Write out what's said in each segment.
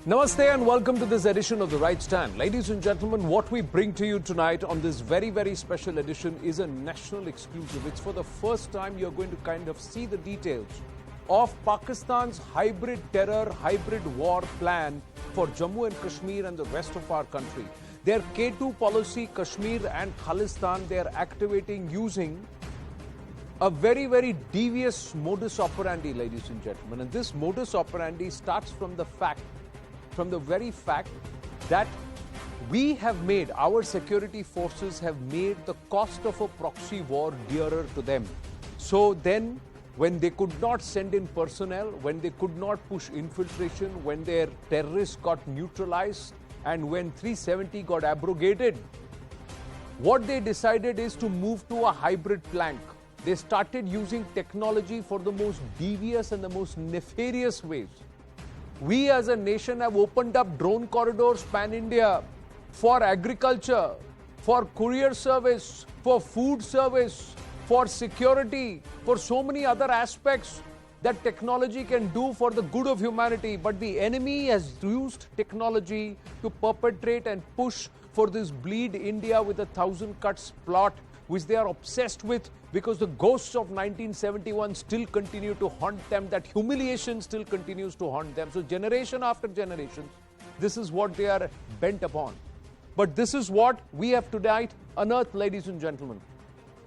Namaste and welcome to this edition of The Right Stand. Ladies and gentlemen, what we bring to you tonight on this very, very special edition is a national exclusive. It's for the first time you're going to kind of see the details of Pakistan's hybrid terror, hybrid war plan for Jammu and Kashmir and the rest of our country. Their K2 policy, Kashmir and Khalistan, they are activating using a very, very devious modus operandi, ladies and gentlemen. And this modus operandi starts from the very fact that we have made, our security forces have made the cost of a proxy war dearer to them. So then, when they could not send in personnel, when they could not push infiltration, when their terrorists got neutralized, and when 370 got abrogated, what they decided is to move to a hybrid plank. They started using technology for the most devious and the most nefarious ways. We as a nation have opened up drone corridors pan-India for agriculture, for courier service, for food service, for security, for so many other aspects that technology can do for the good of humanity. But the enemy has used technology to perpetrate and push for this bleed India with 1,000 cuts plot, which they are obsessed with because the ghosts of 1971 still continue to haunt them. That humiliation still continues to haunt them. So generation after generation, this is what they are bent upon. But this is what we have tonight unearthed, ladies and gentlemen.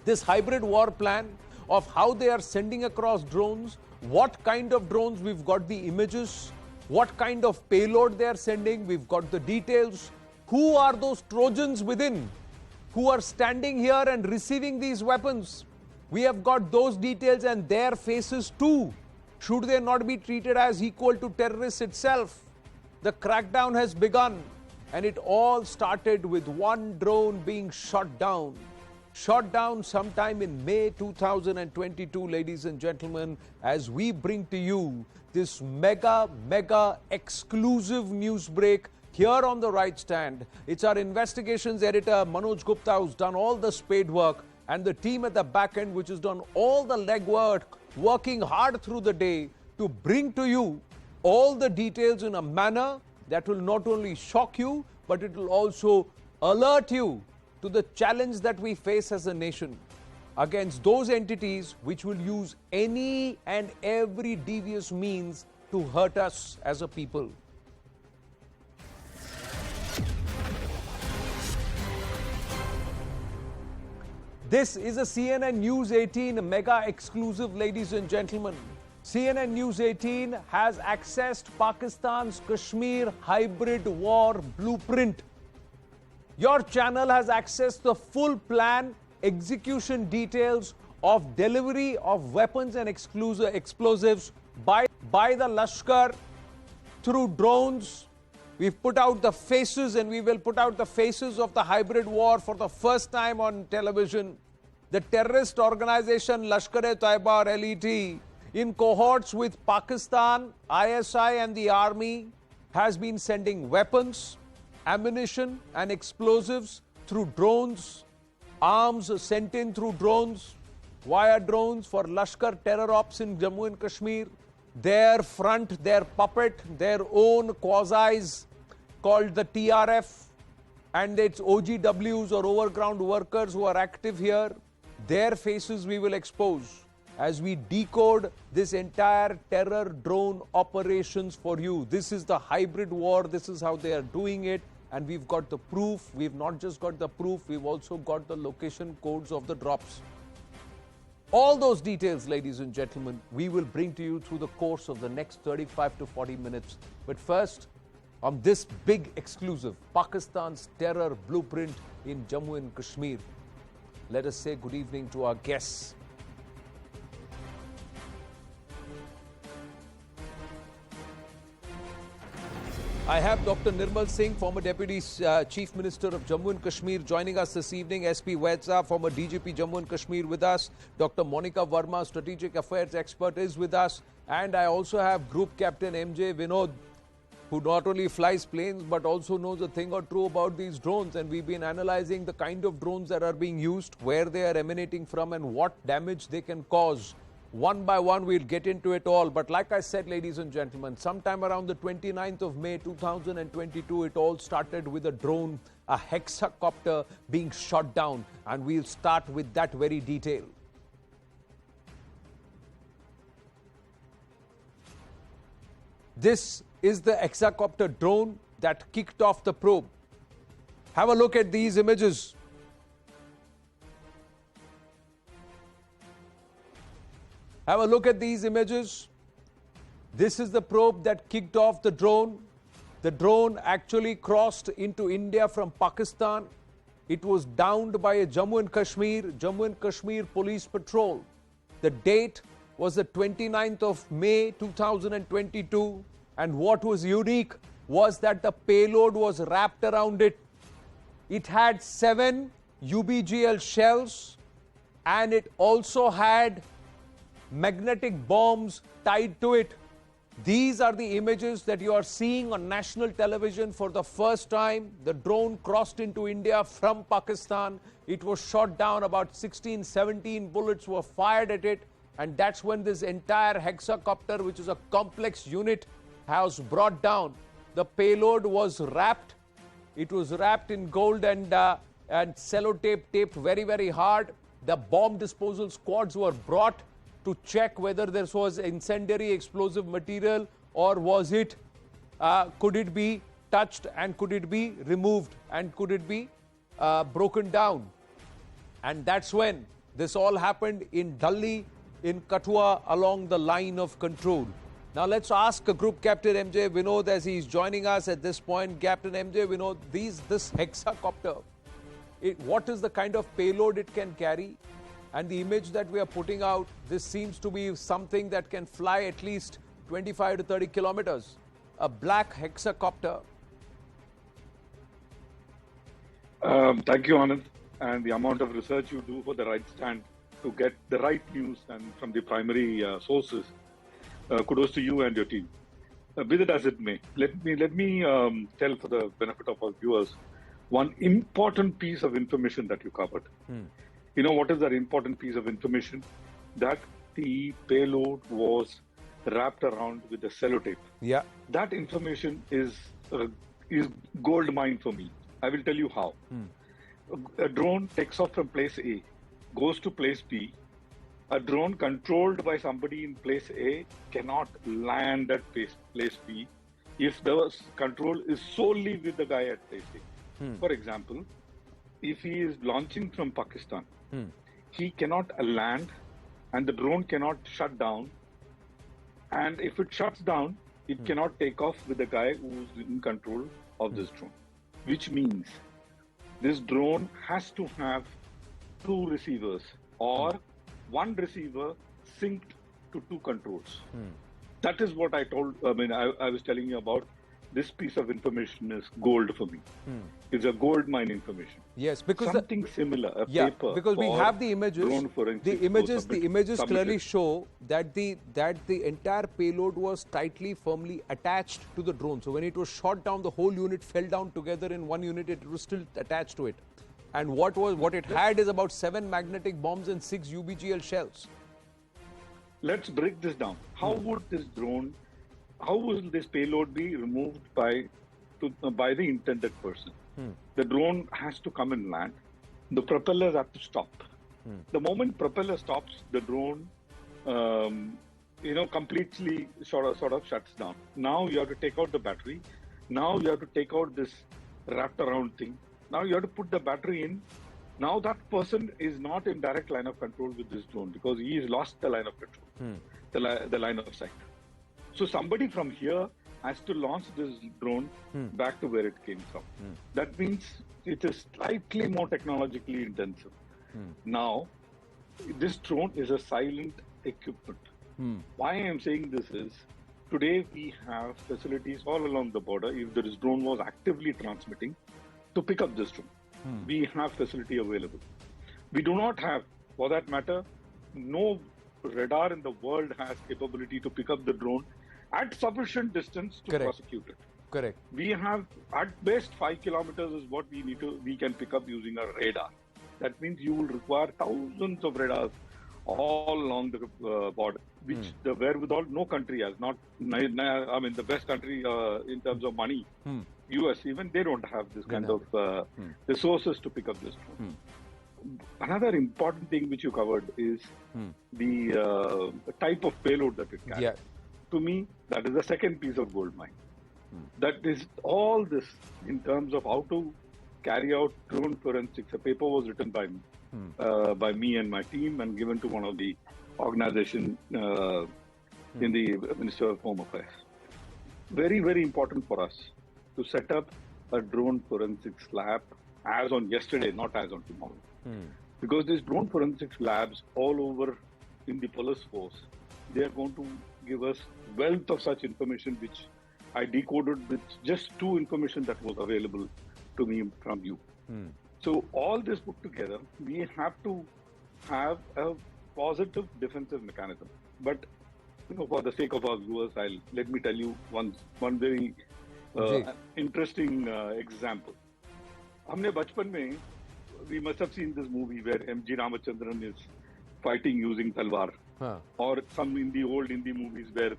This hybrid war plan of how they are sending across drones, what kind of drones, we've got the images, what kind of payload they are sending, we've got the details. Who are those Trojans within who are standing here and receiving these weapons? We have got those details and their faces too. Should they not be treated as equal to terrorists itself? The crackdown has begun, and it all started with one drone being shot down. Shot down sometime in May 2022, ladies and gentlemen, as we bring to you this mega exclusive news break here on The Right Stand. It's our investigations editor, Manoj Gupta, who's done all the spade work, and the team at the back end, which has done all the legwork, working hard through the day to bring to you all the details in a manner that will not only shock you, but it will also alert you to the challenge that we face as a nation against those entities which will use any and every devious means to hurt us as a people. This is a CNN News 18 mega exclusive, ladies and gentlemen. CNN News 18 has accessed Pakistan's Kashmir hybrid war blueprint. Your channel has accessed the full plan, execution details of delivery of weapons and explosives by the Lashkar through drones. We've put out the faces, and we will put out the faces of the hybrid war for the first time on television. The terrorist organization Lashkar-e-Taiba, or LET, in cohorts with Pakistan, ISI and the army, has been sending weapons, ammunition and explosives through drones, arms sent in through drones, via drones for Lashkar terror ops in Jammu and Kashmir. Their front, their puppet, their own quasis called the TRF, and its OGWs or overground workers who are active here. Their faces we will expose as we decode this entire terror drone operations for you. This is the hybrid war. This is how they are doing it. And we've got the proof. We've not just got the proof, we've also got the location codes of the drops. All those details, ladies and gentlemen, we will bring to you through the course of the next 35 to 40 minutes. But first, on this big exclusive, Pakistan's terror blueprint in Jammu and Kashmir, let us say good evening to our guests. I have Dr. Nirmal Singh, former Deputy Chief Minister of Jammu and Kashmir, joining us this evening. SP Wedza, former DGP Jammu and Kashmir, with us. Dr. Monica Verma, Strategic Affairs expert, is with us. And I also have Group Captain MJ Vinod, who not only flies planes but also knows a thing or two about these drones. And we've been analyzing the kind of drones that are being used, where they are emanating from, and what damage they can cause One by one, we'll get into it all. But like I said, ladies and gentlemen, sometime around the 29th of May 2022, it all started with a drone, a hexacopter being shot down. And we'll start with that very detail. This is the hexacopter drone that kicked off the probe. Have a look at these images. Have a look at these images. This is the probe that kicked off the drone. The drone actually crossed into India from Pakistan. It was downed by a Jammu and Kashmir police patrol. The date was the 29th of May 2022. And what was unique was that the payload was wrapped around it. It had 7 UBGL shells, and it also had magnetic bombs tied to it. These are the images that you are seeing on national television for the first time. The drone crossed into India from Pakistan. It was shot down. About 16, 17 bullets were fired at it. And that's when this entire hexacopter, which is a complex unit, was brought down. The payload was wrapped. It was wrapped in gold and sellotape taped very, very hard. The bomb disposal squads were brought to check whether there was incendiary explosive material, or was it, could it be touched and could it be removed and could it be broken down. And that's when this all happened in Delhi, in Kathua, along the line of control. Now let's ask Group Captain MJ Vinod as he's joining us at this point. Captain MJ Vinod, this hexacopter, what is the kind of payload it can carry? And the image that we are putting out, this seems to be something that can fly at least 25 to 30 kilometers. A black hexacopter. Thank you, Anand. And the amount of research you do for the right stand to get the right news and from the primary sources. Kudos to you and your team. Be it as it may, let me tell for the benefit of our viewers one important piece of information that you covered. You know what is that important piece of information? That the payload was wrapped around with a sellotape. Yeah. That information is gold mine for me. I will tell you how. A drone takes off from place A, goes to place B. A drone controlled by somebody in place A cannot land at place B if the control is solely with the guy at place A. For example, if he is launching from Pakistan, he cannot land and the drone cannot shut down. And if it shuts down, it cannot take off with the guy who's in control of this drone. Which means this drone has to have 2 receivers or 1 receiver synced to 2 controls. That is what I was telling you about. This piece of information is gold for me. It's a gold mine information. Yes, because something similar, a paper. Because we have the images. The images clearly show that the entire payload was tightly, firmly attached to the drone. So when it was shot down, the whole unit fell down together in one unit. It was still attached to it. And what it had is about 7 magnetic bombs and 6 UBGL shells. Let's break this down. How would this drone? How will this payload be removed by the intended person? The drone has to come and land. The propellers have to stop. The moment propeller stops, the drone, completely sort of shuts down. Now you have to take out the battery. Now you have to take out this wrapped around thing. Now you have to put the battery in. Now that person is not in direct line of control with this drone because he has lost the line of control, the line of sight. So somebody from here has to launch this drone back to where it came from. That means it is slightly more technologically intensive. Now, this drone is a silent equipment. Why I am saying this is, today we have facilities all along the border. If this drone was actively transmitting, to pick up this drone, we have facility available. We do not have, for that matter, no radar in the world has capability to pick up the drone at sufficient distance to prosecute it. Correct. We have at best 5 kilometers is what we can pick up using a radar. That means you will require thousands of radars all along the border, which the wherewithal no country has. Not, I mean, the best country in terms of money, US, even they don't have this kind of resources to pick up this drone. Another important thing which you covered is the type of payload that it carries. Yeah. To me, that is the second piece of gold mine. That is all this in terms of how to carry out drone forensics. A paper was written by me and my team and given to one of the organizations in the Ministry of Home Affairs. Very, very important for us to set up a drone forensics lab as on yesterday, not as on tomorrow. Because these drone forensics labs all over in the police force, they are going to give us wealth of such information which I decoded with just two information that was available to me from you. So all this put together, we have to have a positive defensive mechanism. But for the sake of our viewers, let me tell you one very interesting example. हमने बचपन में we must have seen this movie where M.G. Ramachandran is fighting using talwar, or some in the old Hindi movies where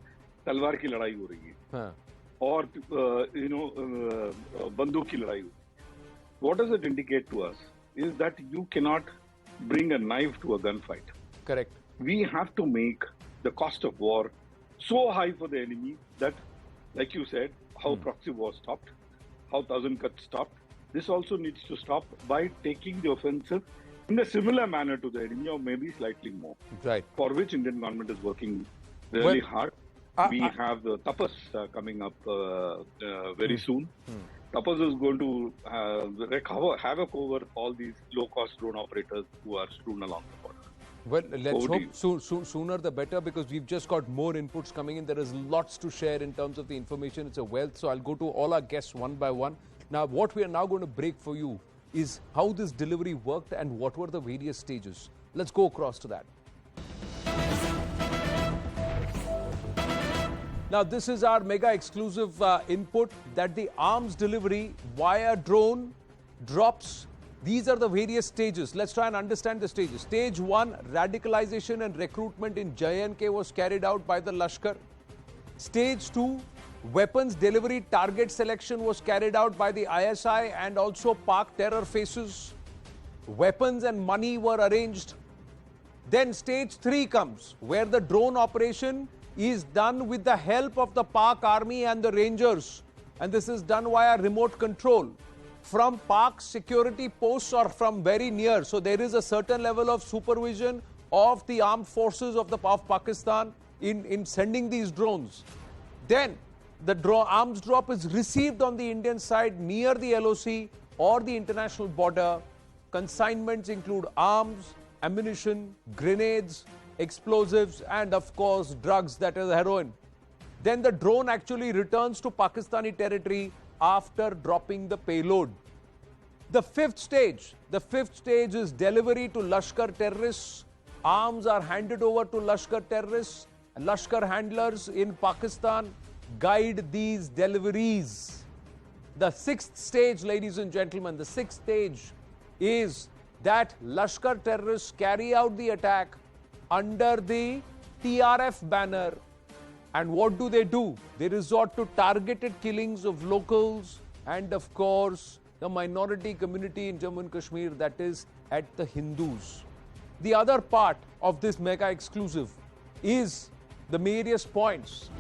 talwar की लड़ाई हो रही है, or बंदूक की लड़ाई हो रही है. What does it indicate to us is that you cannot bring a knife to a gunfight. Correct. We have to make the cost of war so high for the enemy that, like you said, how proxy war stopped, how Thousand Cut stopped. This also needs to stop by taking the offensive in a similar manner to the enemy, or maybe slightly more. Right. For which Indian government is working really hard. We have the Tapas coming up very soon. Tapas is going to wreak havoc over all these low-cost drone operators who are strewn along the border. Well, let's hope sooner the better, because we've just got more inputs coming in. There is lots to share in terms of the information. It's a wealth. So I'll go to all our guests one by one. Now, what we are now going to break for you is how this delivery worked and what were the various stages. Let's go across to that. Now, this is our mega exclusive input that the arms delivery via drone drops. These are the various stages. Let's try and understand the stages. Stage 1, radicalization and recruitment in J&K was carried out by the Lashkar. Stage 2, weapons delivery target selection was carried out by the ISI and also Pak terror faces. Weapons and money were arranged. Then stage 3 comes, where the drone operation is done with the help of the Pak army and the Rangers. And this is done via remote control from Pak security posts or from very near. So there is a certain level of supervision of the armed forces of Pakistan in sending these drones. Then the arms drop is received on the Indian side near the LOC or the international border. Consignments include arms, ammunition, grenades, explosives, and of course drugs, that is heroin. Then the drone actually returns to Pakistani territory after dropping the payload. The fifth stage is delivery to Lashkar terrorists. Arms are handed over to Lashkar terrorists. Lashkar handlers in Pakistan guide these deliveries. The sixth stage, ladies and gentlemen, the sixth stage is that Lashkar terrorists carry out the attack under the TRF banner. And what do? They resort to targeted killings of locals and, of course, the minority community in Jammu and Kashmir, that is at the Hindus. The other part of this mega exclusive is the various points.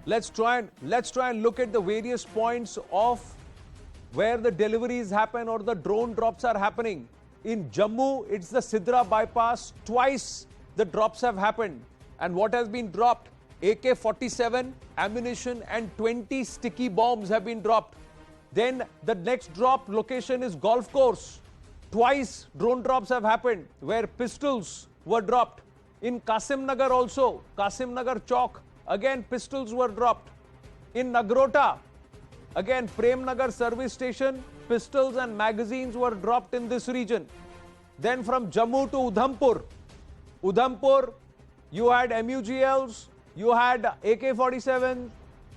Let's try and look at the various points of where the deliveries happen or the drone drops are happening. In Jammu, it's the Sidra bypass. Twice the drops have happened. And what has been dropped? AK-47, ammunition, and 20 sticky bombs have been dropped. Then the next drop location is golf course. Twice drone drops have happened where pistols were dropped. In Qasim Nagar also, Qasim Nagar Chowk, again pistols were dropped. In Nagrota, again Prem Nagar service station, pistols and magazines were dropped in this region. Then from Jammu to Udhampur, you had MUGLs, you had AK-47,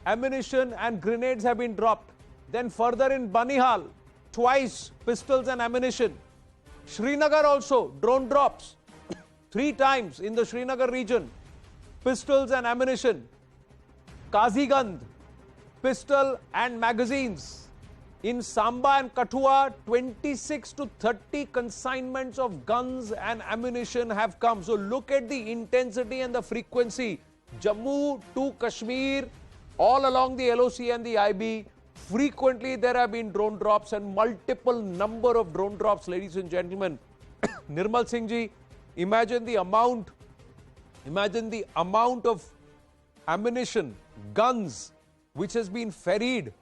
ammunition and grenades have been dropped. Then further in Banihal, twice pistols and ammunition. Srinagar also, drone drops. 3 times in the Srinagar region. Pistols and ammunition. Kazigand, pistol and magazines. In Samba and Kathua, 26 to 30 consignments of guns and ammunition have come. So look at the intensity and the frequency. Jammu to Kashmir, all along the LOC and the IB, frequently there have been drone drops and multiple number of drone drops, ladies and gentlemen. Nirmal Singh ji, imagine the amount of ammunition, guns, which has been ferried.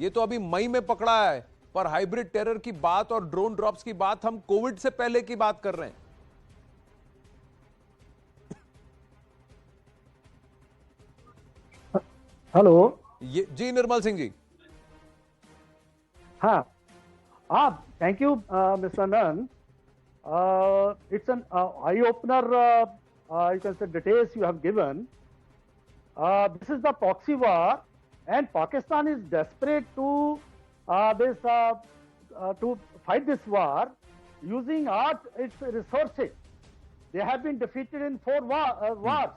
ये तो अभी मई में पकड़ा है, पर hybrid terror की बात और ड्रोन ड्रॉप्स की बात हम कोविड से पहले की बात कर रहे हैं. हेलो जी निर्मल सिंह जी. हाँ thank you Mr. Anand. It's an eye opener. You can say details you have given. This is the proxy war, and Pakistan is desperate to to fight this war using its resources. They have been defeated in 4 wars.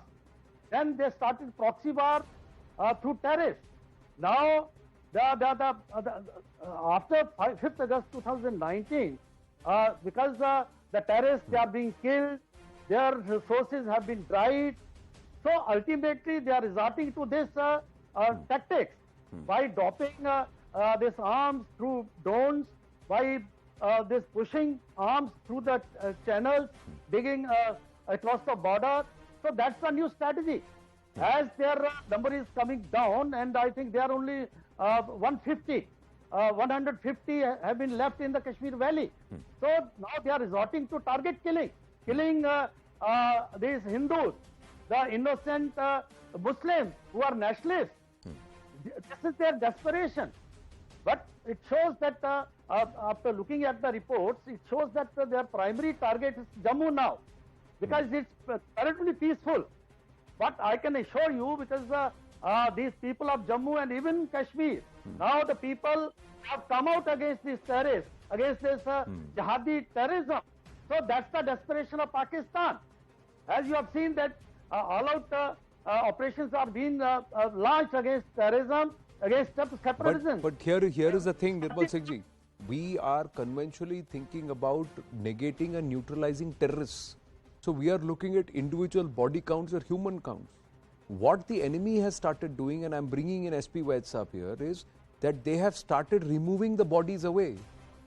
Then they started proxy war through terrorists. Now, after 5th August 2019, because the terrorists, they are being killed, their resources have been dried. So ultimately, they are resorting to this tactics by dropping this arms through drones, by this pushing arms through the channels, digging across the border. So that's the new strategy. As their number is coming down, and I think they are only 150 have been left in the Kashmir Valley. So now they are resorting to target killing these Hindus, the innocent Muslims who are nationalists. This is their desperation. But it shows that after looking at the reports, it shows that their primary target is Jammu now, because it's currently peaceful. But I can assure you, because these people of Jammu and even Kashmir, now the people have come out against these terrorists, against this jihadi terrorism. So that's the desperation of Pakistan. As you have seen that all-out operations are being launched against terrorism, against separatism. But here is the thing, Nirmal Singh ji. We are conventionally thinking about negating and neutralizing terrorists. So we are looking at individual body counts or human counts. What the enemy has started doing, and I'm bringing in SP Vaidsa here, is that they have started removing the bodies away.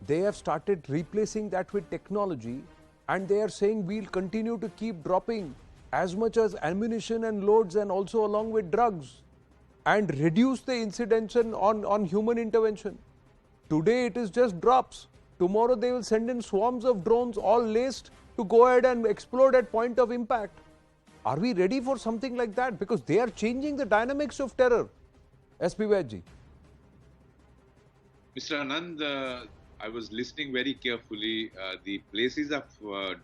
They have started replacing that with technology, and they are saying we'll continue to keep dropping as much as ammunition and loads, and also along with drugs, and reduce the incidence on human intervention. Today it is just drops. Tomorrow they will send in swarms of drones all laced to go ahead and explode at point of impact. Are we ready for something like that? Because they are changing the dynamics of terror. SP Vaidji. Mr. Anand, I was listening very carefully. The places of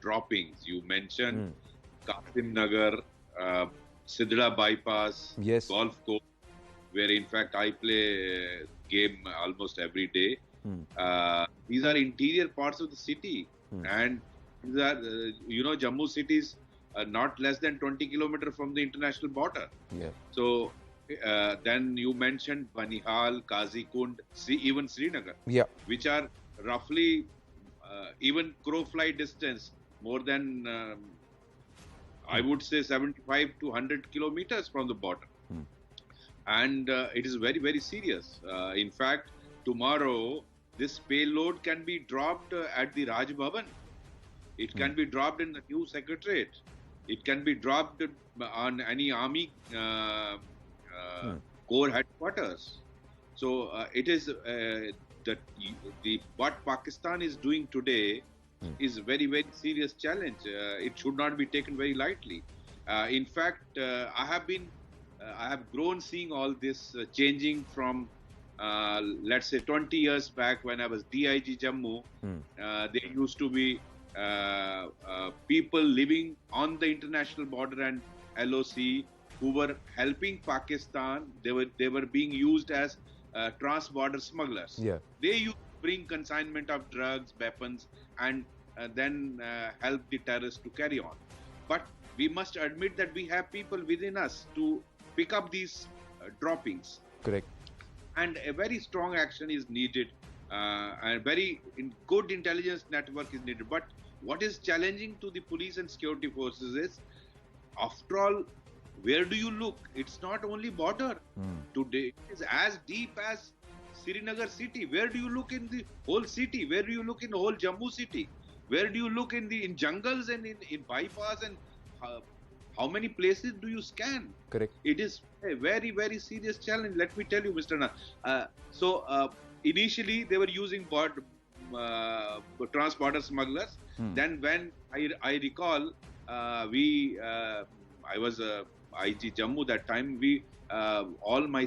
droppings you mentioned, Qasim Nagar, Sidra Bypass, Yes. Golf Course, where in fact I play game almost every day. These are interior parts of the city, and these are, Jammu city is not less than 20 kilometers from the international border. Yeah. So then you mentioned Banihal, Kazikund, even Srinagar, Yeah. which are roughly even crow fly distance more than I would say 75 to 100 kilometers from the border. And it is very, very serious. In fact, tomorrow this payload can be dropped at the Raj Bhavan. It can be dropped in the new secretariat. It can be dropped on any army corps headquarters. So it is what Pakistan is doing today is very, very serious challenge. It should not be taken very lightly. In fact, I have grown seeing all this changing from let's say 20 years back when I was DIG Jammu. There used to be people living on the international border and LOC who were helping Pakistan. They were being used as trans-border smugglers. Yeah. They used to bring consignment of drugs, weapons, and then help the terrorists to carry on. But we must admit that we have people within us to pick up these droppings. Correct. And a very strong action is needed, and very good intelligence network is needed. But what is challenging to the police and security forces is, after all, where do you look? It's not only border. Today it is as deep as Srinagar city. Where do you look in the whole city? Where do you look in the whole Jammu city? Where do you look in jungles and in bypass, and how many places do you scan? Correct. It is a very, very serious challenge. Let me tell you, Mr. Na. Initially they were using trans-border smugglers. Then when I recall, I was IG Jammu that time. All my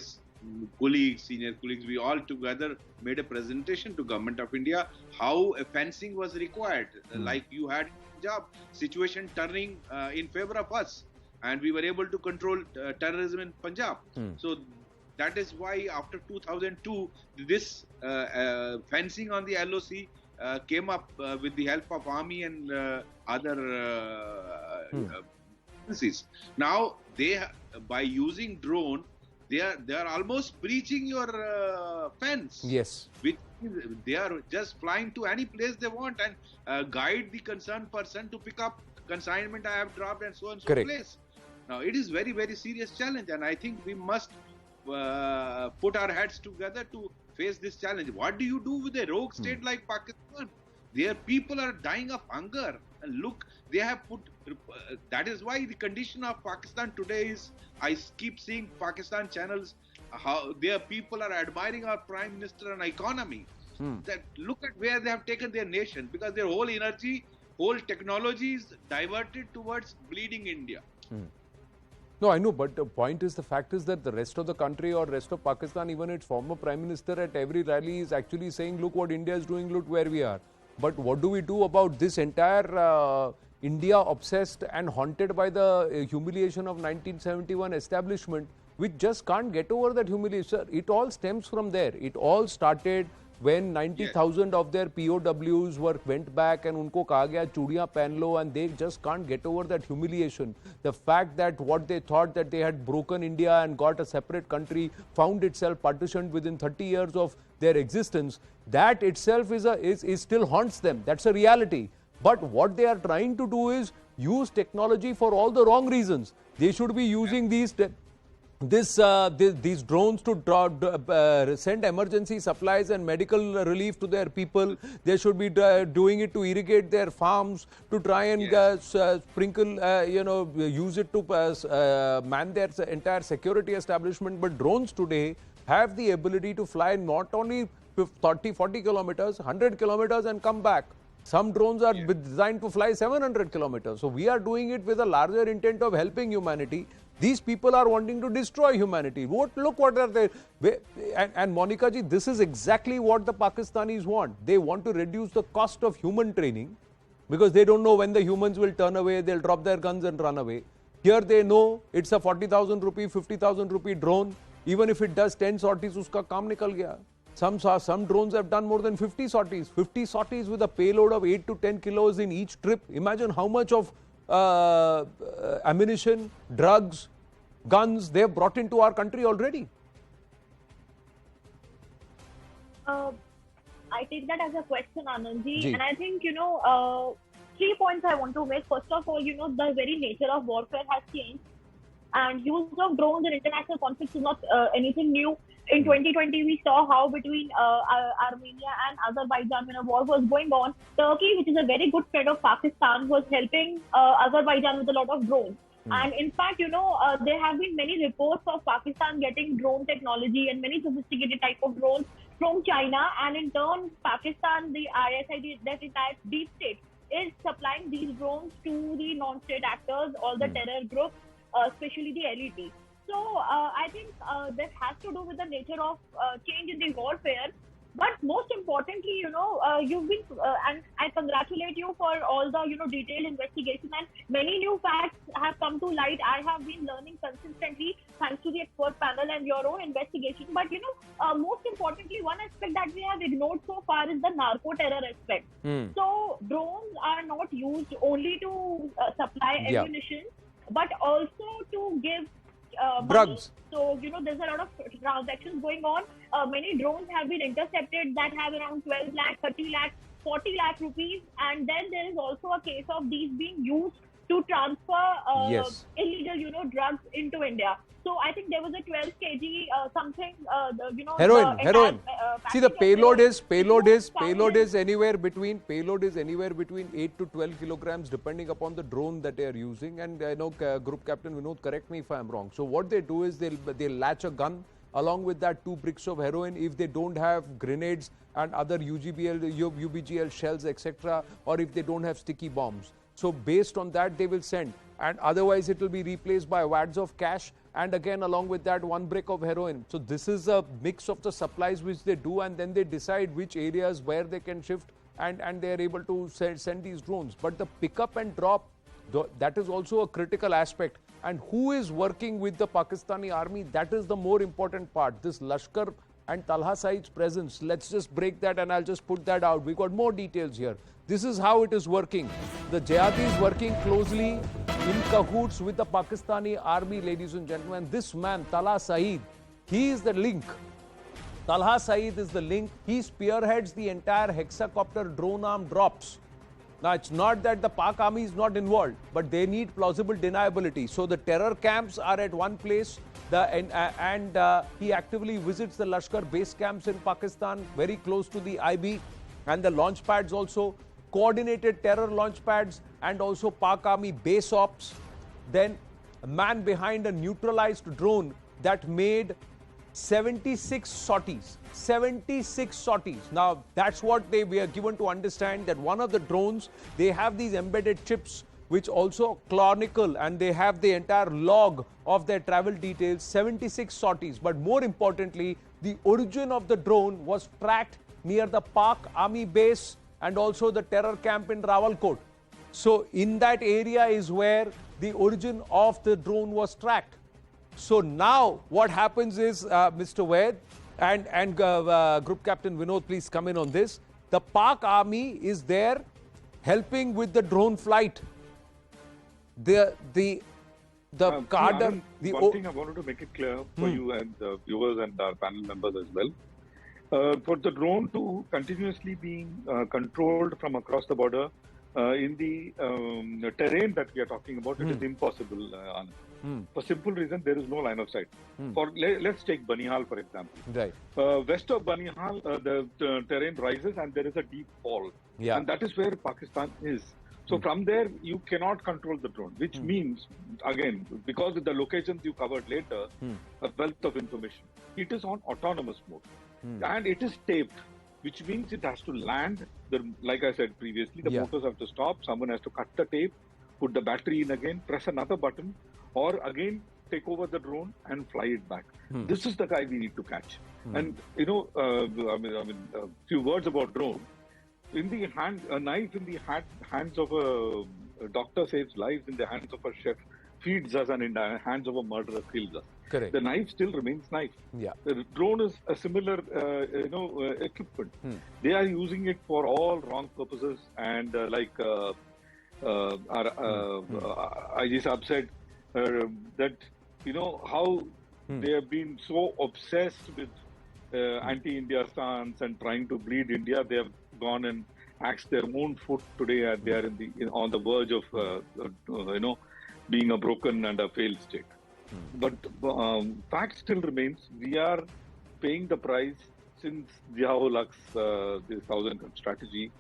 colleagues, senior colleagues, we all together made a presentation to Government of India how a fencing was required. Like you had Punjab situation turning in favor of us, and we were able to control terrorism in Punjab. So that is why after 2002, this fencing on the LOC came up with the help of army and other agencies. Now by using drone, they are almost breaching your fence. Yes. Which they are just flying to any place they want and guide the concerned person to pick up consignment I have dropped and so on so place. Now it is very, very serious challenge, and I think we must put our heads together to face this challenge. What do you do with a rogue state like Pakistan? Their people are dying of hunger, and look, they have put. That is why the condition of Pakistan today is. I keep seeing Pakistan channels how their people are admiring our Prime Minister and economy. That look at where they have taken their nation, because their whole energy, whole technology is diverted towards bleeding India. No, I know, but the point is, the fact is that the rest of the country or rest of Pakistan, even its former Prime Minister at every rally is actually saying, look what India is doing, look where we are. But what do we do about this entire India obsessed and haunted by the humiliation of 1971 establishment, which just can't get over that humiliation? It all stems from there. It all started when 90,000 of their POWs went back and unko kaha gaya chudiyan pehn lo, and they just can't get over that humiliation. The fact that what they thought that they had broken India and got a separate country found itself partitioned within 30 years of their existence, that itself is still haunts them. That's a reality. But what they are trying to do is use technology for all the wrong reasons. They should be using these drones to send emergency supplies and medical relief to their people. They should be doing it to irrigate their farms, to try and sprinkle, use it to man their entire security establishment. But drones today have the ability to fly not only 30, 40 kilometers, 100 kilometers and come back. Some drones are designed to fly 700 kilometers. So we are doing it with a larger intent of helping humanity. These people are wanting to destroy humanity. Look what are they. And Monica ji, this is exactly what the Pakistanis want. They want to reduce the cost of human training, because they don't know when the humans will turn away. They'll drop their guns and run away. Here they know it's a 40,000 rupee, 50,000 rupee drone. Even if it does 10 sorties, uska kaam nikal gaya. Some drones have done more than 50 sorties. 50 sorties with a payload of 8 to 10 kilos in each trip. Imagine how much of ammunition, drugs, guns they have brought into our country already. I take that as a question, Anandji. And I think, 3 points I want to make. First of all, the very nature of warfare has changed. And use of drones in international conflicts is not anything new. In 2020, we saw how between Armenia and Azerbaijan, when a war was going on, Turkey, which is a very good friend of Pakistan, was helping Azerbaijan with a lot of drones. And in fact, there have been many reports of Pakistan getting drone technology and many sophisticated type of drones from China. And in turn, Pakistan, the ISI, that entire deep state, is supplying these drones to the non-state actors, all the terror groups, especially the LET. So I think that has to do with the nature of change in the warfare. But most importantly, you've been, and I congratulate you for all the, detailed investigation, and many new facts have come to light. I have been learning consistently thanks to the expert panel and your own investigation. But, most importantly, one aspect that we have ignored so far is the narco-terror aspect. So drones are not used only to supply ammunition, but also to give drugs. So, there's a lot of transactions going on. Many drones have been intercepted that have around 12 lakh, 30 lakh, 40 lakh rupees. And then there is also a case of these being used to transfer illegal, drugs into India. So I think there was a 12 kg something, heroin. See, the payload is anywhere between 8 to 12 kilograms depending upon the drone that they are using. And I know Group Captain Vinod, correct me if I am wrong. So what they do is they'll latch a gun along with that 2 bricks of heroin. If they don't have grenades and other UBGL shells, etc., or if they don't have sticky bombs. So based on that, they will send, and otherwise it will be replaced by wads of cash, and again along with that 1 brick of heroin. So this is a mix of the supplies which they do, and then they decide which areas where they can shift, and they are able to send these drones. But the pickup and drop, that is also a critical aspect. And who is working with the Pakistani army? That is the more important part. This Lashkar and Talha Said's presence. Let's just break that, and I'll just put that out. We got more details here. This is how it is working. The jihadi is working closely in cahoots with the Pakistani army, ladies and gentlemen. This man, Talha Said, he is the link. Talha Said is the link. He spearheads the entire hexacopter drone arm drops. Now, it's not that the Pak army is not involved, but they need plausible deniability. So the terror camps are at one place, he actively visits the Lashkar base camps in Pakistan, very close to the IB, and the launch pads also, coordinated terror launch pads, and also Pak army base ops. Then a man behind a neutralized drone that made 76 sorties. 76 sorties. Now, that's what they were given to understand, that one of the drones, they have these embedded chips which also chronicle, and they have the entire log of their travel details, 76 sorties. But more importantly, the origin of the drone was tracked near the Pak army base and also the terror camp in Rawalkot. So in that area is where the origin of the drone was tracked. So now what happens is, Mr. Vaid and Group Captain Vinod, please come in on this. The Pak army is there helping with the drone flight. One thing I wanted to make it clear for you and the viewers and our panel members as well. For the drone to continuously being controlled from across the border in the terrain that we are talking about, it is impossible. For simple reason, there is no line of sight. Let's take Banihal, for example. Right. West of Banihal, the terrain rises and there is a deep fall. Yeah. And that is where Pakistan is. So from there, you cannot control the drone, which means, again, because of the locations you covered later, a wealth of information. It is on autonomous mode. And it is taped, which means it has to land. Like I said previously, the motors have to stop. Someone has to cut the tape, put the battery in again, press another button, or again take over the drone and fly it back. This is the guy we need to catch. And a few words about drone. In the hand, a knife in the hands of a doctor saves lives. In the hands of a chef feeds us, and in the hands of a murderer kills us. Correct. The knife still remains knife. Yeah. The drone is a similar, equipment. They are using it for all wrong purposes, and IG Saab said that how they have been so obsessed with anti-India stance and trying to bleed India. They have gone and axed their own foot today, and they are on the verge of being a broken and a failed state. But fact still remains, we are paying the price since Ziaul-Huq's the Thousand Gun strategy.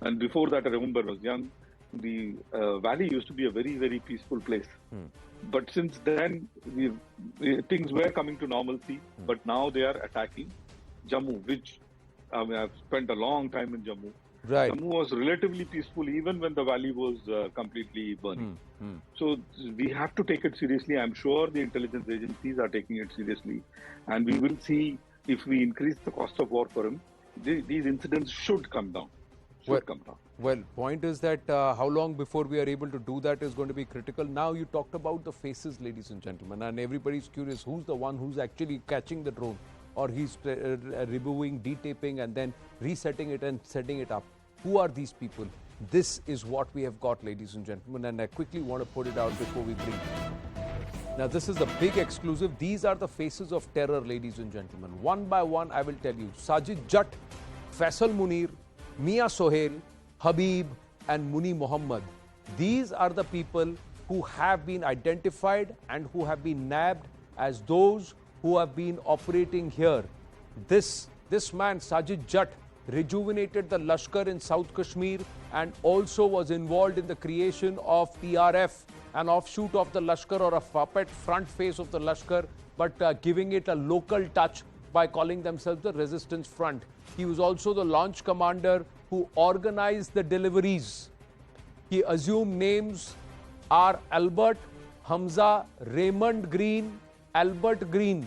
And before that, I remember I was young, the valley used to be a very, very peaceful place. But since then, things were coming to normalcy, but now they are attacking Jammu, which I've spent a long time in Jammu. Right. Jammu was relatively peaceful even when the valley was completely burning. So we have to take it seriously. I'm sure the intelligence agencies are taking it seriously. And we will see if we increase the cost of war for him, these incidents should come down. Well, point is that how long before we are able to do that is going to be critical. Now you talked about the faces, ladies and gentlemen, and everybody's curious who's the one who's actually catching the drone, or he's removing, detaping, and then resetting it and setting it up. Who are these people? This is what we have got, ladies and gentlemen, and I quickly want to put it out before we bring it. Now, this is the big exclusive. These are the faces of terror, ladies and gentlemen. One by one, I will tell you. Sajid Jatt, Faisal Munir, Mia Sohail, Habib, and Muni Muhammad. These are the people who have been identified and who have been nabbed as those who have been operating here. This man, Sajid Jatt, rejuvenated the Lashkar in South Kashmir and also was involved in the creation of TRF, an offshoot of the Lashkar, or a puppet front face of the Lashkar, but giving it a local touch by calling themselves the Resistance Front. He was also the launch commander who organized the deliveries. He assumed names are Albert, Hamza, Raymond Green, Albert Green.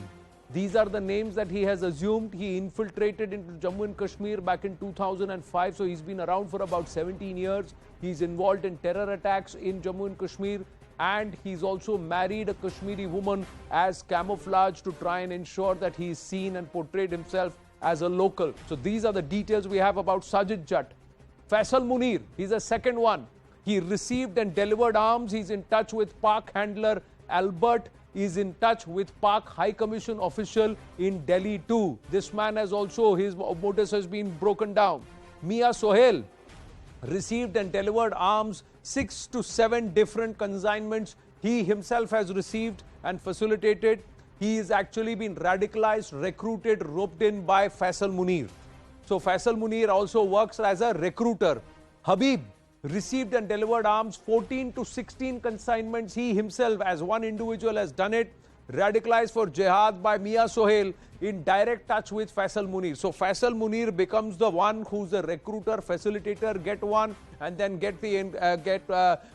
These are the names that he has assumed. He infiltrated into Jammu and Kashmir back in 2005, so he's been around for about 17 years. He's involved in terror attacks in Jammu and Kashmir, and he's also married a Kashmiri woman as camouflage to try and ensure that he's seen and portrayed himself as a local. So these are the details we have about Sajid Jatt. Faisal Munir, he's a second one. He received and delivered arms. He's in touch with Pak handler Albert. Is in touch with Pak High Commission official in Delhi too. This man has also, his modus has been broken down. Mia Sohail received and delivered arms, 6 to 7 different consignments he himself has received and facilitated. He is actually been radicalized, recruited, roped in by Faisal Munir. So Faisal Munir also works as a recruiter. Habib received and delivered arms, 14 to 16 consignments. He himself, as one individual, has done it. Radicalized for jihad by Mia Sohail, in direct touch with Faisal Munir. So Faisal Munir becomes the one who's the recruiter, facilitator, get one, and then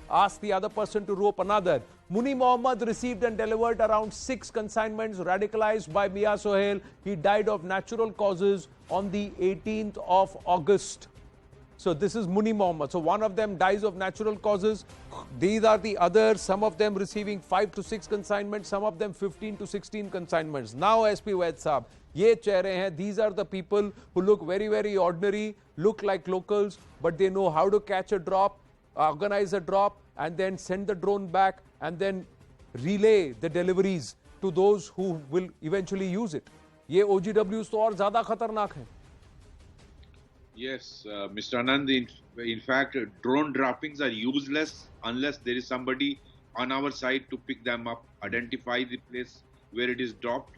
ask the other person to rope another. Muni Muhammad received and delivered around 6 consignments, radicalized by Mia Sohail. He died of natural causes on the 18th of August. So this is Muni Muhammad. So one of them dies of natural causes. These are the others, some of them receiving 5 to 6 consignments, some of them 15 to 16 consignments. Now SP Vaid Saab, ye chehre hain, these are the people who look very, very ordinary, look like locals, but they know how to catch a drop, organize a drop, and then send the drone back, and then relay the deliveries to those who will eventually use it. Ye OGWs to aur zyada khatarnak hain. Yes, Mr. Anand, in fact, drone droppings are useless unless there is somebody on our side to pick them up, identify the place where it is dropped,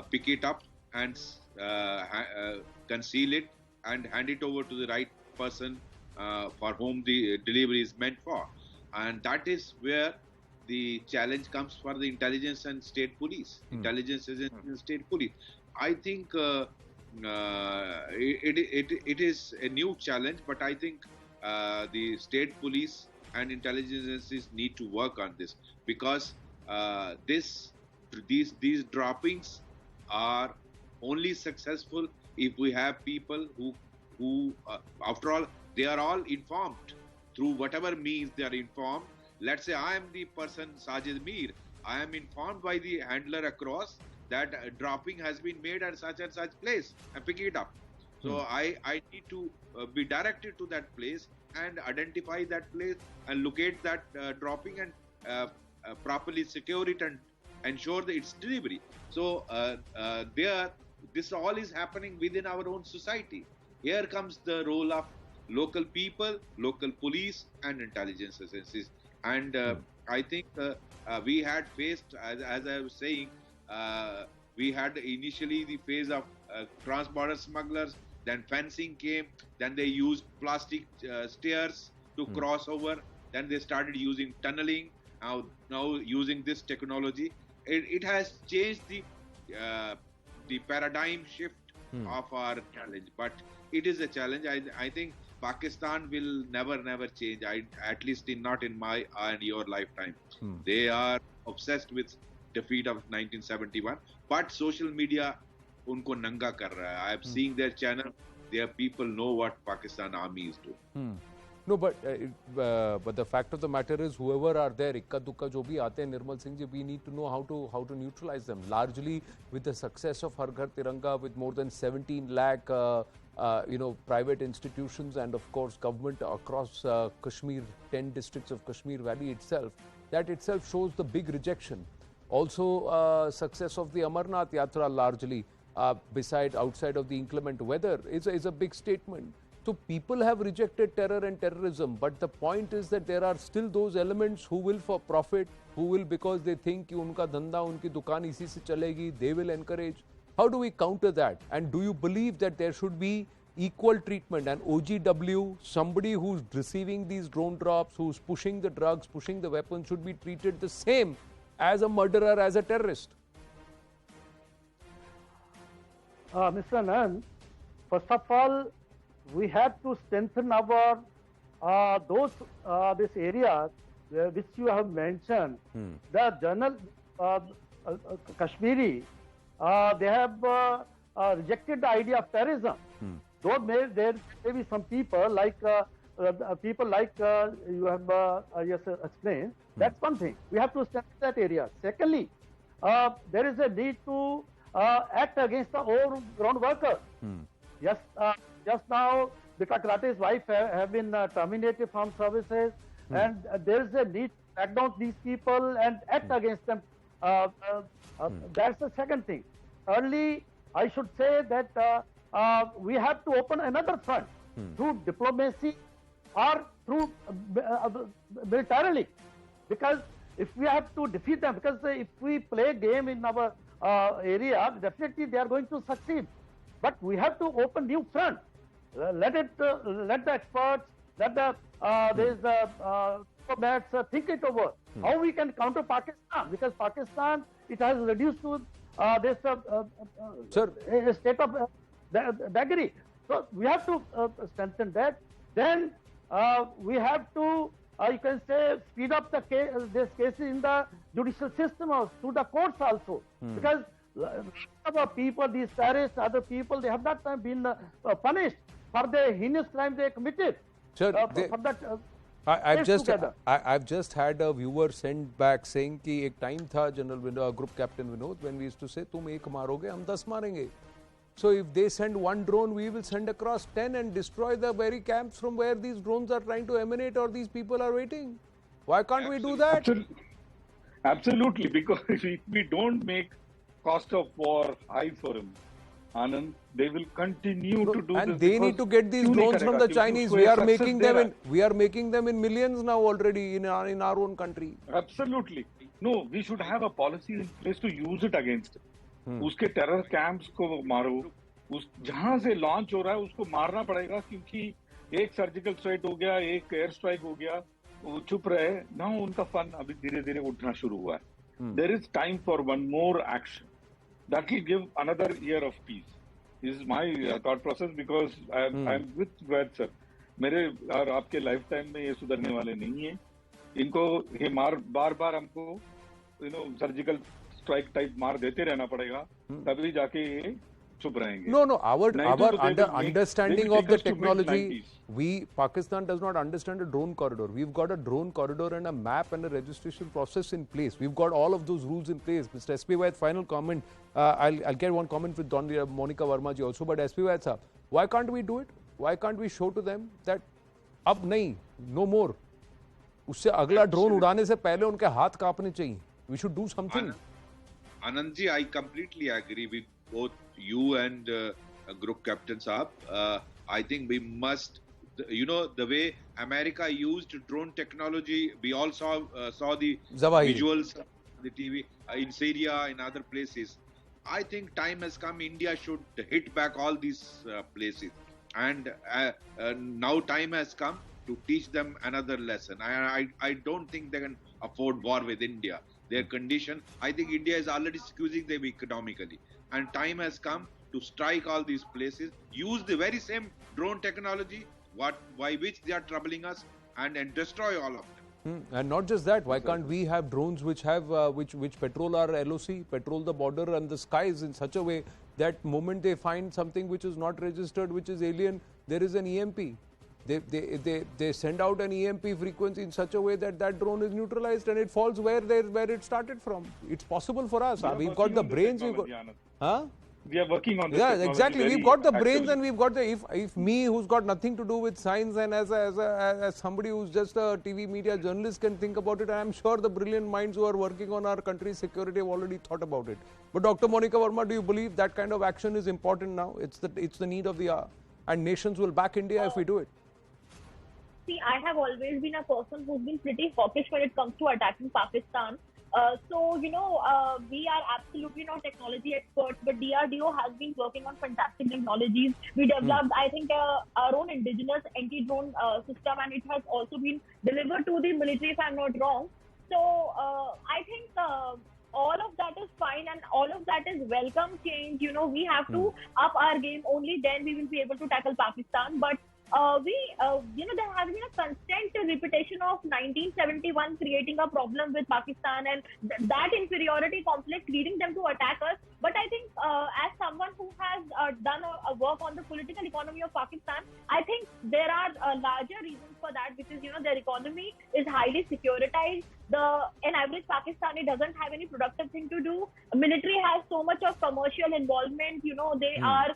pick it up and conceal it and hand it over to the right person for whom the delivery is meant for. And that is where the challenge comes for the intelligence and state police, intelligence agencies and state police. I think it is a new challenge, but I think the state police and intelligence agencies need to work on this, because these droppings are only successful if we have people who after all, they are all informed through whatever means they are informed. Let's say I am the person, Sajid Mir. I am informed by the handler across that dropping has been made at such and such place, and pick it up. So I need to be directed to that place and identify that place and locate that dropping and properly secure it and ensure that its delivery. So this all is happening within our own society. Here comes the role of local people, local police and intelligence agencies. And I think we had faced, as I was saying, we had initially the phase of trans-border smugglers, then fencing came, then they used plastic stairs to cross over, then they started using tunneling, now using this technology. It has changed the paradigm shift of our challenge, but it is a challenge. I think Pakistan will never change, at least not in my and your lifetime. They are obsessed with defeat of 1971, but social media unko nanga kar raha hai. I am seeing their channel their people know what Pakistan army is doing. No, but the fact of the matter is, whoever are there, ikka dukka jo bhi aate hain, Nirmal Singh ji, we need to know how to neutralize them. Largely, with the success of Har Ghar Tiranga, with more than 17 lakh private institutions and of course government across Kashmir, 10 districts of Kashmir Valley itself, that itself shows the big rejection. Also, success of the Amarnath Yatra largely, outside of the inclement weather, is a big statement. So people have rejected terror and terrorism, but the point is that there are still those elements who will for profit, who will because they think कि उनका धंधा, उनकी दुकान इसी से चलेगी, they will encourage. How do we counter that? And do you believe that there should be equal treatment? And OGW, somebody who's receiving these drone drops, who's pushing the drugs, pushing the weapons, should be treated the same as a murderer, as a terrorist? Mr. Anand, first of all, we have to strengthen our this areas which you have mentioned. The journal Kashmiri, they have rejected the idea of terrorism. Though there may be some people like you have explained. That's one thing. We have to strengthen that area. Secondly, there is a need to act against the overground workers. Yes, just now, Bita Karate's wife have been terminated from services, and there is a need to track down these people and act against them. That's the second thing. Early, I should say that we have to open another front through diplomacy or through militarily, because if we have to defeat them, because if we play a game in our area, definitely they are going to succeed. But we have to open new front. Let the experts, let the diplomats think it over. How we can counter Pakistan, because Pakistan, it has reduced to this state of beggary. So we have to strengthen that. Then we have to, you can say, speed up the these cases in the judicial system or through the courts also, because other people, these terrorists, other people, they have not been punished for the heinous crime they committed. Sir, I've just had a viewer send back saying कि एक time था General Group Captain Vinod, when we used to say तुम एक मारोगे हम 10 मारेंगे. So if they send one drone, we will send across 10 and destroy the very camps from where these drones are trying to emanate or these people are waiting. Why can't we do that? Absolutely, because if we don't make cost of war high for him, Anand, they will continue to do and this. They need to get these drones from the Chinese. We are making them in millions now already in our own country. Absolutely. No, we should have a policy in place to use it against it. उसके terror camps को मारो, जहां से launch हो रहा है उसको मारना पड़ेगा, क्योंकि एक सर्जिकल स्ट्राइक हो गया, एक एयर स्ट्राइक हो गया, वो चुप रहे ना, उनका फन अभी धीरे धीरे उठना शुरू हुआ है. There is time for one more action that will give another year of peace. This is my thought process, because I'm with Vaid sir. मेरे और आपके लाइफ टाइम में ये सुधरने वाले नहीं है. इनको ये बार बार हमको सर्जिकल स्ट्राइक टाइप मार देते रहना पड़ेगा, तभी जाके ये चुप रहेंगे. No, our understanding of the technology, Pakistan does not understand a drone corridor. We've got a drone corridor and a map and a registration process in place. We've got all of those rules in place. Mr. S.P. Vaid, final comment. I'll get one comment with Monica Verma ji also, but S.P. Vaid sir, why can't we do it? Why can't we show to them that अब नहीं, no more? उससे अगला drone उड़ाने से पहले उनके हाथ कांपने चाहिए. We should do something. Anandji, I completely agree with both you and Group Captain Saab. I think we must, the way America used drone technology, we all saw the visuals, the TV in Syria, in other places. I think time has come, India should hit back all these places. And now time has come to teach them another lesson. I don't think they can afford war with India. Their condition, I think India is already squeezing them economically. And time has come to strike all these places, use the very same drone technology by which they are troubling us, and destroy all of them. And not just that, why can't we have drones which have which patrol our LOC, patrol the border and the skies in such a way that moment they find something which is not registered, which is alien, there is an EMP. They send out an EMP frequency in such a way that that drone is neutralized and it falls where it started from. It's possible for us. We've got the brains. We are working on this. Yeah, exactly. We've got the brains and we've got the. If me, who's got nothing to do with science, and as somebody who's just a TV media journalist can think about it, I'm sure the brilliant minds who are working on our country's security have already thought about it. But Dr. Monica Verma, do you believe that kind of action is important now? It's the need of the hour, and nations will back India if we do it. See, I have always been a person who's been pretty hawkish when it comes to attacking Pakistan. We are absolutely not technology experts, but DRDO has been working on fantastic technologies. We developed, I think, our own indigenous anti-drone system, and it has also been delivered to the military, if I'm not wrong. So I think all of that is fine, and all of that is welcome change. We have to up our game. Only then we will be able to tackle Pakistan. But there has been a constant repetition of 1971 creating a problem with Pakistan, and that inferiority complex leading them to attack us. But I think as someone who has done a work on the political economy of Pakistan, I think there are larger reasons for that, because their economy is highly securitized. An average Pakistani doesn't have any productive thing to do. Military has so much of commercial involvement. They are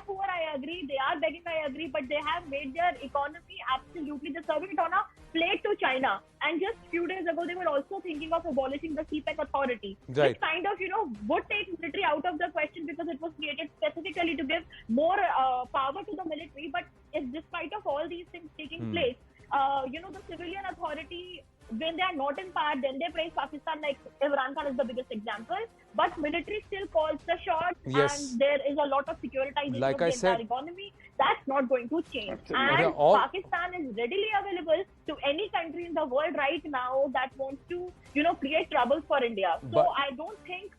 poor, I agree. They are begging, I agree. But they have made their economy absolutely, they serve it on a plate to China. And just few days ago, they were also thinking of abolishing the CPEC authority. Right. Which kind of, would take military out of the question, because it was created specifically to give more power to the military. But despite of all these things taking place, the civilian authority, when they are not in power, then they praise Pakistan, like Imran Khan is the biggest example. But military still calls the shots, and there is a lot of securitization of the entire economy. That's not going to change. Absolutely. And Pakistan is readily available to any country in the world right now that wants to, create trouble for India. So I don't think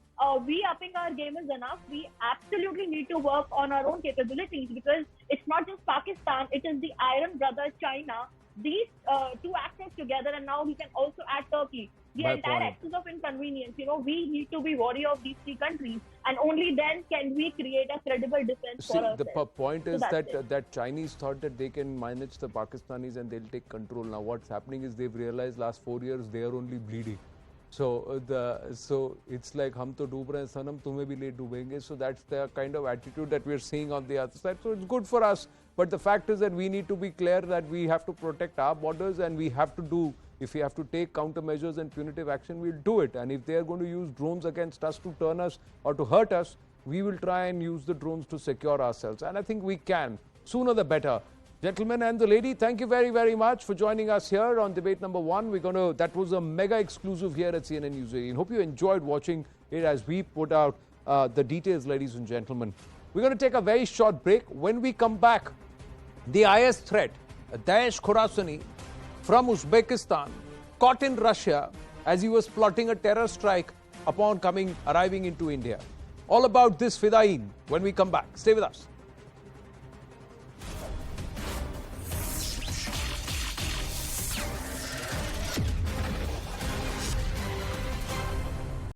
we upping our game is enough. We absolutely need to work on our own capabilities, because it's not just Pakistan, it is the Iron Brother, China. These two actors together, and now we can also add Turkey. The entire axis of inconvenience, we need to be wary of these three countries, and only then can we create a credible defense for ourselves. The point is that Chinese thought that they can manage the Pakistanis and they'll take control. Now what's happening is they've realized last 4 years they are only bleeding. So it's like hum to doob rahe sanam, tumhe bhi le doobenge. So that's the kind of attitude that we're seeing on the other side. So it's good for us. But the fact is that we need to be clear that we have to protect our borders, and we have to do, if we have to take countermeasures and punitive action, we'll do it. And if they are going to use drones against us to turn us or to hurt us, we will try and use the drones to secure ourselves. And I think we can. Sooner the better. Gentlemen and the lady, thank you very, very much for joining us here on debate number 1. That was a mega exclusive here at CNN News 18. Hope you enjoyed watching it as we put out the details, ladies and gentlemen. We're going to take a very short break. When we come back, the IS threat, Daesh Khorasani from Uzbekistan, caught in Russia as he was plotting a terror strike upon arriving into India. All about this Fidain when we come back. Stay with us.